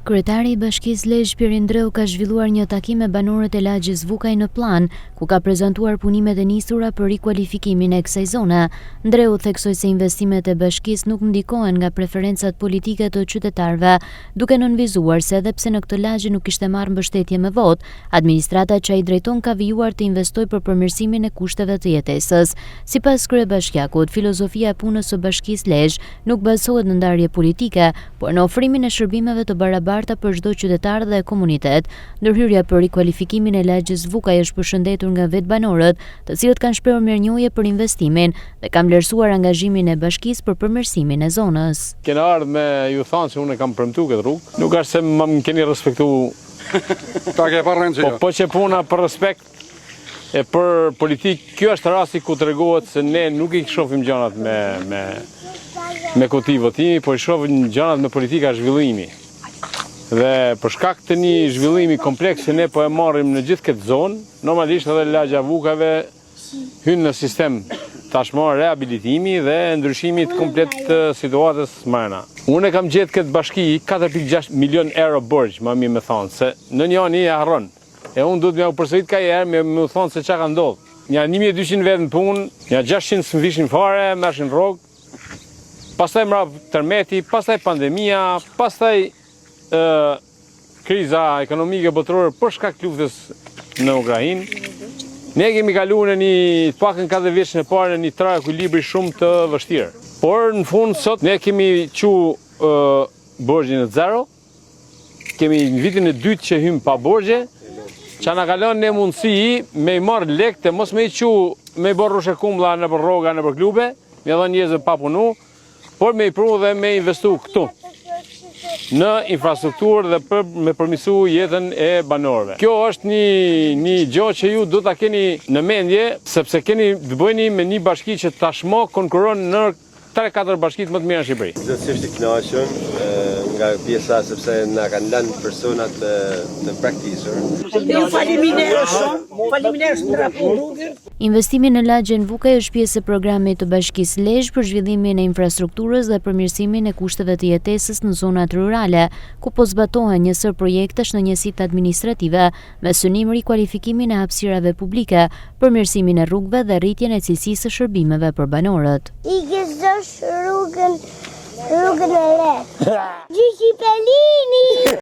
Kryetari i Bashkisë Lezhë Piri Ndreu ka zhvilluar një takim me banorët e lagjës Vukaj në Plan, ku ka prezantuar punimet e nisura për rikualifikimin e kësaj zone. Ndreu theksoi se investimet e bashkisë nuk ndikohen nga preferencat politike të qytetarëve, duke nënvizuar se edhe pse në këtë lagje nuk kishte marrë mbështetje me votë, administrata që ai drejton ka vijuar të investojë për përmirësimin e kushteve të jetesës. Sipas kryebashkiakut, filozofia e punës së Bashkisë Lezhë nuk bazohet në ndarje politike, por në ofrimin e shërbimeve të barabarta për çdo qytetar dhe komunitet. Ndërhyrja për rikualifikimin e lagjës Vukaj është përshëndetur nga vetë banorët, të cilët kanë shprehur mirënjohje për investimin dhe kanë vlerësuar angazhimin e bashkisë për përmirësimin e zonës. Kena ardhur me ju thonë se unë kam premtuar këtë rrugë. Nuk është se më keni respektuar. Po që puna për respekt e për politikë, kjo është rasti ku tregohet se ne nuk I shohim gjanat me kuti votimi, por I shohim gjanat me politika zhvillimi. Dhe për shkak të një zhvillimi kompleks që ne po e marrim në gjithë këtë zonë, normalisht edhe lagja Vukajve hyn në sistem tashmë rehabilitimi dhe ndryshimit komplet të situatës mrena. Unë kam gjetë këtë bashki 4.6 milion euro borxh, më mirë me thonë, se në një anë e harron. E unë duhet me u përsërit ka herë me më thonë se çka ka ndodhur. Nja 1200 vetë në punë, nja 600 së vishin fare, mershin rrogë, pastaj mrap tërmeti, pastaj pandemia, pastaj kriza ekonomike botërore për shkak të luftës në Ukrainë. Ne kemi kaluar në një pakën 4 vjeç në parë në një trajt ekuilibri shumë të vështirë. Por në fund sot ne kemi borxhin në zero. Kemi në vitin e dytë që hym pa borxhe, që na kalon ne mundësi me I marr lekë, mos me I me I bërë rrushe kumblla nëpër rroga, nëpër klube, me dhënë njerëz pa punu, por me I pru dhe me investu këtu në infrastrukturë dhe me përmirësu jetën e banorëve. Kjo është një gjë që ju do ta keni në mendje, sepse keni të bëni me një bashki që tashmë konkuron në 3-4 bashkitë më të mira në Shqipëri. Zotësisht I kënaqur nga pjesa sepse na kanë lënë personat të praktikisur. Faleminderit shumë rrugën. Investimi në lagjen Vukaj është pjesë e programit të Bashkisë Lezhë për zhvillimin e infrastrukturës dhe përmirësimin e kushteve të jetesës në zonat rurale, ku po zbatohen njësër projektesh në njësitë administrative, me synim rikualifikimin e hapësirave publike, përmirësimin e rrugëve dhe rritjen e cilësisë së shërbimeve për banorët. I gëzosh rrugën e re. Gjyqi Pelini!